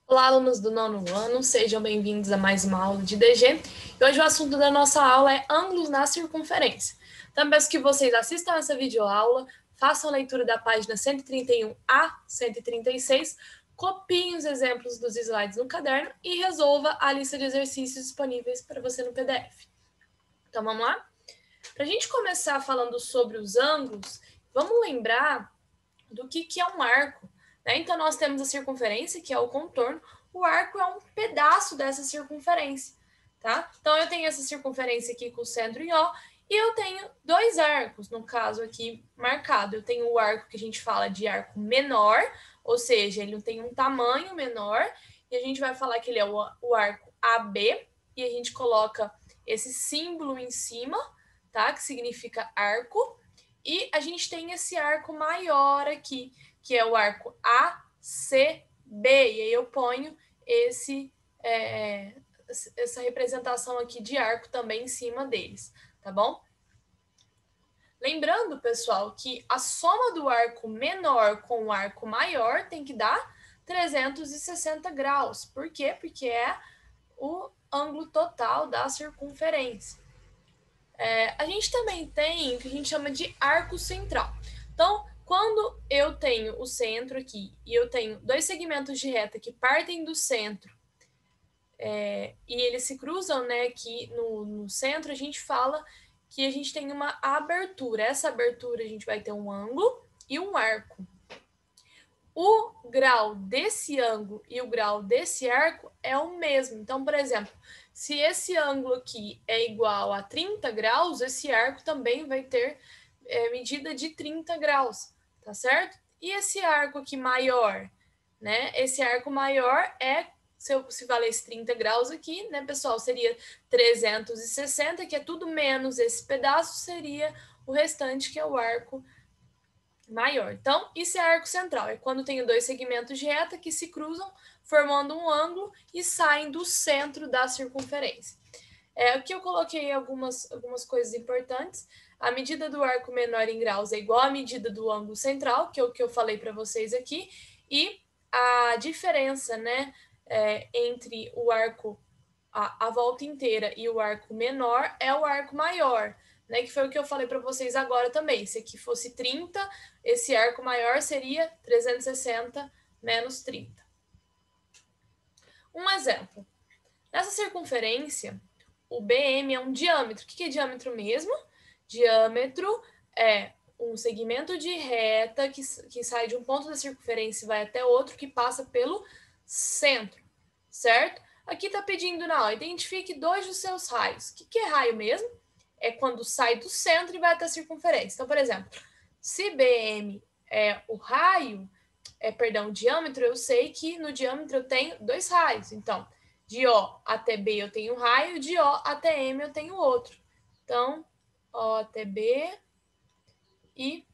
Olá, alunos do nono ano, sejam bem-vindos a mais uma aula de DG. E hoje o assunto da nossa aula é ângulos na circunferência. Então, peço que vocês assistam essa videoaula, façam a leitura da página 131 a 136, copiem os exemplos dos slides no caderno e resolva a lista de exercícios disponíveis para você no PDF. Então, vamos lá? Para a gente começar falando sobre os ângulos, vamos lembrar do que é um arco. Então, nós temos a circunferência, que é o contorno. O arco é um pedaço dessa circunferência, tá? Então, eu tenho essa circunferência aqui com o centro em O, e eu tenho dois arcos, no caso aqui marcado. Eu tenho o arco que a gente fala de arco menor, ou seja, ele tem um tamanho menor, e a gente vai falar que ele é o arco AB, e a gente coloca esse símbolo em cima, tá? Que significa arco. E a gente tem esse arco maior aqui, que é o arco ACB. E aí eu ponho essa representação aqui de arco também em cima deles, tá bom? Lembrando, pessoal, que a soma do arco menor com o arco maior tem que dar 360 graus. Por quê? Porque é o ângulo total da circunferência. A gente também tem o que a gente chama de arco central. Então, quando eu tenho o centro aqui e eu tenho dois segmentos de reta que partem do centro e eles se cruzam, né, aqui no centro, a gente fala que a gente tem uma abertura. Essa abertura a gente vai ter um ângulo e um arco. O grau desse ângulo e o grau desse arco é o mesmo. Então, por exemplo, se esse ângulo aqui é igual a 30 graus, esse arco também vai ter medida de 30 graus, tá certo? E esse arco aqui maior, né? Esse arco maior se valesse 30 graus aqui, né, pessoal, seria 360, que é tudo menos esse pedaço, seria o restante, que é o arco maior. Então, isso é arco central. É quando tenho dois segmentos de reta que se cruzam, formando um ângulo e saem do centro da circunferência. Aqui eu coloquei algumas coisas importantes. A medida do arco menor em graus é igual à medida do ângulo central, que é o que eu falei para vocês aqui, e a diferença, né, entre o arco, a volta inteira e o arco menor é o arco maior, né, que foi o que eu falei para vocês agora também. Se aqui fosse 30, esse arco maior seria 360 menos 30. Um exemplo. Nessa circunferência, o BM é um diâmetro. O que é diâmetro mesmo? Diâmetro é um segmento de reta que sai de um ponto da circunferência e vai até outro, que passa pelo centro, certo? Aqui está pedindo na aula, identifique dois dos seus raios. O que é raio mesmo? É quando sai do centro e vai até a circunferência. Então, por exemplo, se BM é o raio, o diâmetro, eu sei que no diâmetro eu tenho dois raios. Então, de O até B eu tenho um raio, de O até M eu tenho outro. Então, O até B e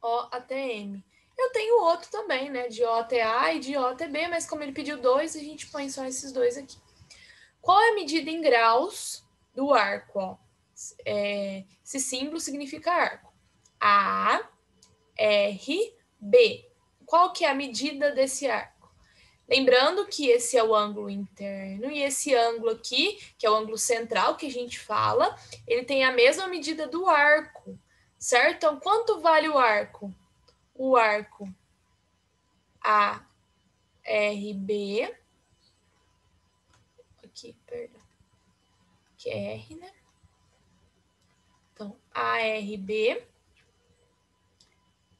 O até M. Eu tenho outro também, né? De O até A e de O até B, mas como ele pediu dois, a gente põe só esses dois aqui. Qual é a medida em graus do arco? Ó? Esse símbolo significa arco. A, R, B. Qual que é a medida desse arco? Lembrando que esse é o ângulo interno e esse ângulo aqui, que é o ângulo central que a gente fala, ele tem a mesma medida do arco, certo? Então, quanto vale o arco? O arco ARB, aqui, perdão, que é R, né? Então, ARB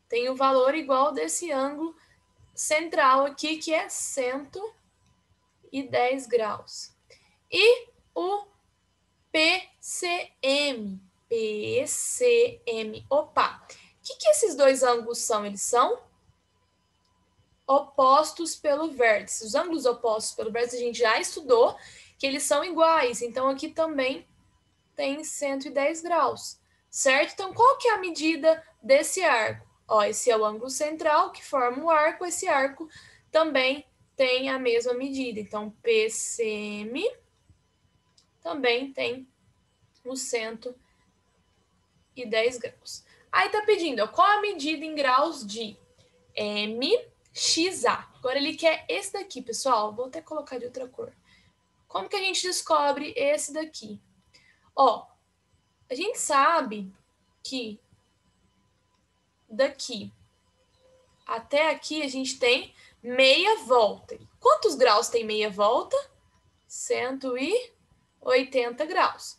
tem o valor igual desse ângulo central aqui, que é 110 graus. E o PCM. PCM. Opa! O que esses dois ângulos são? Eles são opostos pelo vértice. Os ângulos opostos pelo vértice a gente já estudou que eles são iguais. Então, aqui também tem 110 graus, certo? Então, qual que é a medida desse arco? Ó, esse é o ângulo central que forma o arco.Esse arco também tem a mesma medida. Então, PCM também tem os 110 graus. Aí tá pedindo, ó, qual a medida em graus de M XA. Agora ele quer esse daqui, pessoal. Vou até colocar de outra cor. Como que a gente descobre esse daqui? Ó, a gente sabe que daqui até aqui a gente tem meia volta. Quantos graus tem meia volta? 180 graus.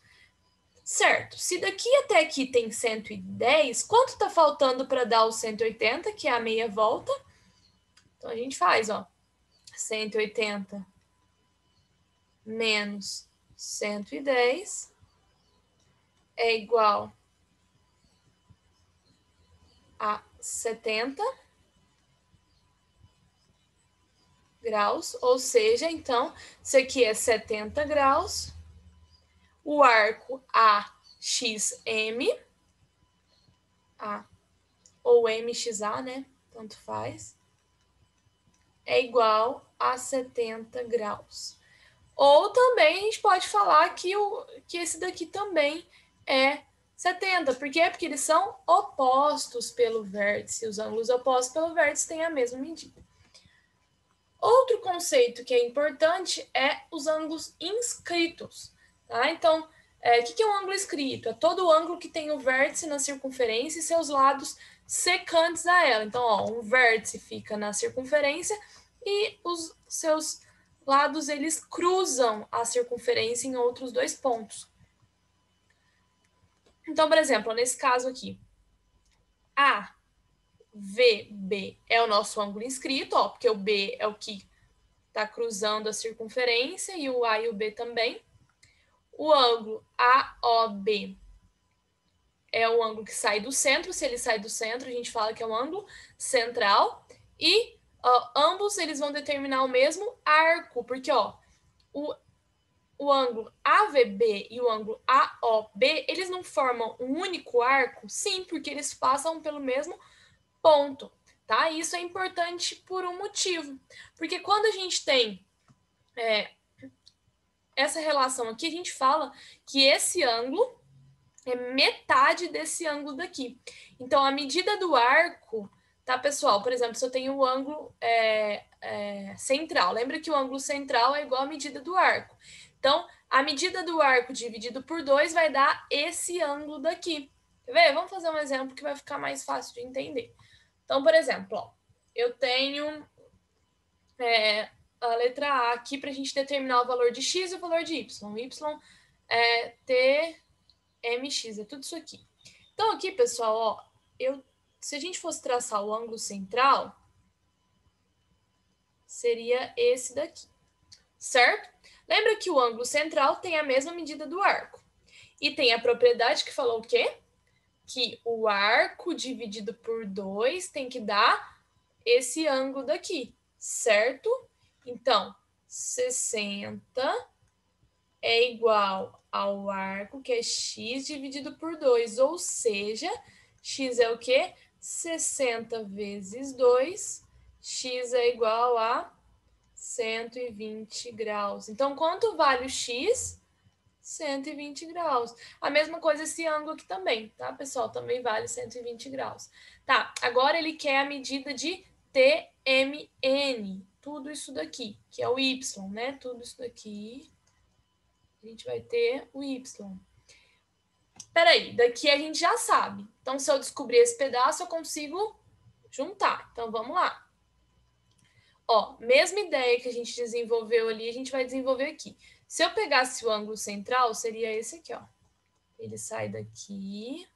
Certo, se daqui até aqui tem 110, quanto está faltando para dar os 180, que é a meia volta? Então, a gente faz, ó, 180 menos 110 é igual a 70 graus, ou seja, então, isso aqui é 70 graus, o arco AXM, ou MXA, né? Tanto faz, é igual a 70 graus. Ou também a gente pode falar que esse daqui também é 70. Por quê? Porque eles são opostos pelo vértice. Os ângulos opostos pelo vértice têm a mesma medida. Outro conceito que é importante é os ângulos inscritos. Tá? Então, o que é um ângulo inscrito? É todo ângulo que tem o vértice na circunferência e seus lados secantes a ela. Então, ó, um vértice fica na circunferência e os seus lados eles cruzam a circunferência em outros dois pontos. Então, por exemplo, nesse caso aqui, AVB é o nosso ângulo inscrito, ó, porque o B é o que está cruzando a circunferência e o A e o B também. O ângulo AOB é o ângulo que sai do centro. Se ele sai do centro, a gente fala que é um ângulo central. E ambos eles vão determinar o mesmo arco, porque ó, o ângulo AVB e o ângulo AOB, eles não formam um único arco? Sim, porque eles passam pelo mesmo ponto, tá? E isso é importante por um motivo. Porque quando a gente tem essa relação aqui, a gente fala que esse ângulo é metade desse ângulo daqui. Então, a medida do arco, tá, pessoal? Por exemplo, se eu tenho o ângulo central, lembra que o ângulo central é igual à medida do arco. Então, a medida do arco dividido por 2 vai dar esse ângulo daqui. Quer ver? Vamos fazer um exemplo que vai ficar mais fácil de entender. Então, por exemplo, ó, eu tenho a letra A aqui para a gente determinar o valor de x e o valor de y. Y é t, mx, é tudo isso aqui. Então, aqui, pessoal, ó, se a gente fosse traçar o ângulo central, seria esse daqui, certo? Lembra que o ângulo central tem a mesma medida do arco. E tem a propriedade que falou o quê? Que o arco dividido por 2 tem que dar esse ângulo daqui, certo? Então, 60 é igual ao arco, que é x dividido por 2, ou seja, x é o quê? 60 vezes 2, x é igual a 120 graus. Então, quanto vale o x? 120 graus. A mesma coisa esse ângulo aqui também, tá, pessoal? Também vale 120 graus. Tá, agora ele quer a medida de TMN, tudo isso daqui, que é o y, né? Tudo isso daqui, a gente vai ter o y. Peraí, daqui a gente já sabe. Então, se eu descobrir esse pedaço, eu consigo juntar. Então, vamos lá. Ó, mesma ideia que a gente desenvolveu ali, a gente vai desenvolver aqui. Se eu pegasse o ângulo central, seria esse aqui, ó. Ele sai daqui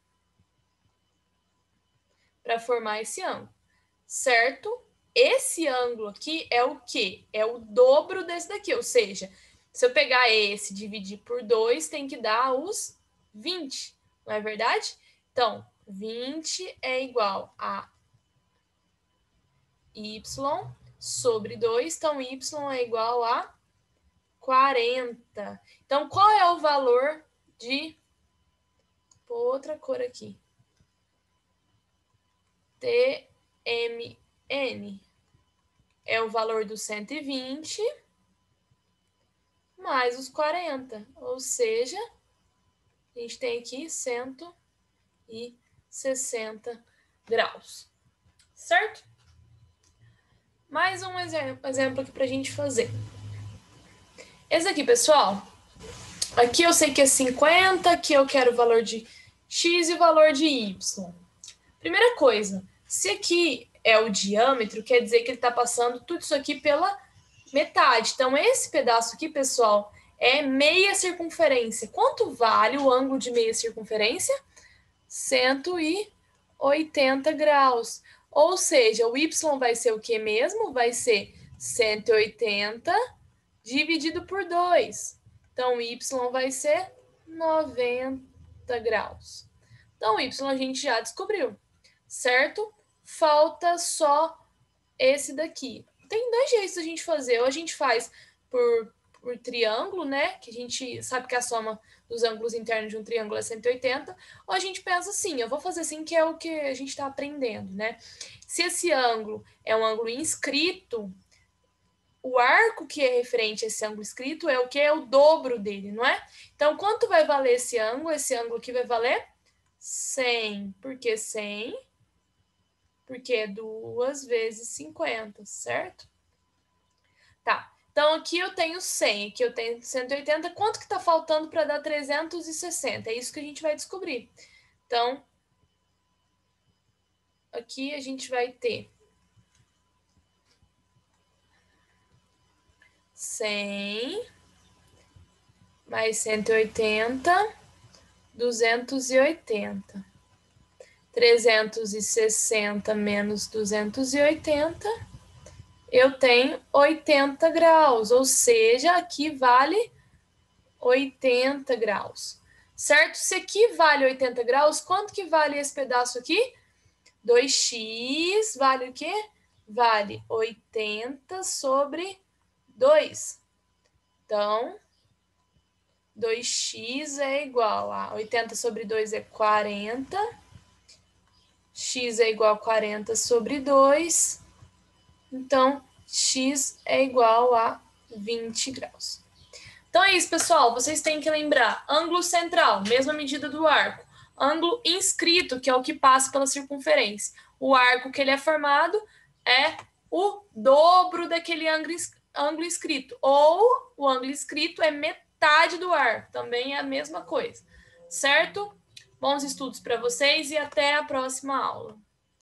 para formar esse ângulo, certo? Esse ângulo aqui é o quê? É o dobro desse daqui, ou seja, se eu pegar esse e dividir por 2, tem que dar os 20, não é verdade? Então, 20 é igual a y sobre 2, então y é igual a 40. Então, qual é o valor de... Vou outra cor aqui. TMN é o valor do 120 mais os 40, ou seja, a gente tem aqui 160 graus, certo? Mais um exemplo aqui para a gente fazer. Esse aqui, pessoal, aqui eu sei que é 50, aqui eu quero o valor de x e o valor de y. Primeira coisa, se aqui é o diâmetro, quer dizer que ele está passando tudo isso aqui pela metade. Então, esse pedaço aqui, pessoal, é meia circunferência. Quanto vale o ângulo de meia circunferência? 180 graus. Ou seja, o y vai ser o que mesmo? Vai ser 180 dividido por 2. Então, o y vai ser 90 graus. Então, o y a gente já descobriu, certo? Falta só esse daqui. Tem dois jeitos a gente fazer. Ou a gente faz por triângulo, né? Que a gente sabe que a soma dos ângulos internos de um triângulo é 180. Ou a gente pensa assim, eu vou fazer assim, que é o que a gente está aprendendo, né? Se esse ângulo é um ângulo inscrito, o arco que é referente a esse ângulo inscrito é o que? É o dobro dele, não é? Então, quanto vai valer esse ângulo? Esse ângulo aqui vai valer 100. Por que 100? Porque é 2 vezes 50, certo? Tá. Então, aqui eu tenho 100, aqui eu tenho 180. Quanto que está faltando para dar 360? É isso que a gente vai descobrir. Então, aqui a gente vai ter 100 mais 180, 280. 360 menos 280, eu tenho 80 graus, ou seja, aqui vale 80 graus, certo? Se aqui vale 80 graus, quanto que vale esse pedaço aqui? 2x vale o quê? Vale 80 sobre 2. Então, 2x é igual a 80 sobre 2 é 40. X é igual a 40 sobre 2. Então, x é igual a 20 graus. Então é isso, pessoal. Vocês têm que lembrar, ângulo central, mesma medida do arco. Ângulo inscrito, que é o que passa pela circunferência. O arco que ele é formado é o dobro daquele ângulo inscrito. Ou o ângulo inscrito é metade do arco. Também é a mesma coisa. Certo? Bons estudos para vocês e até a próxima aula.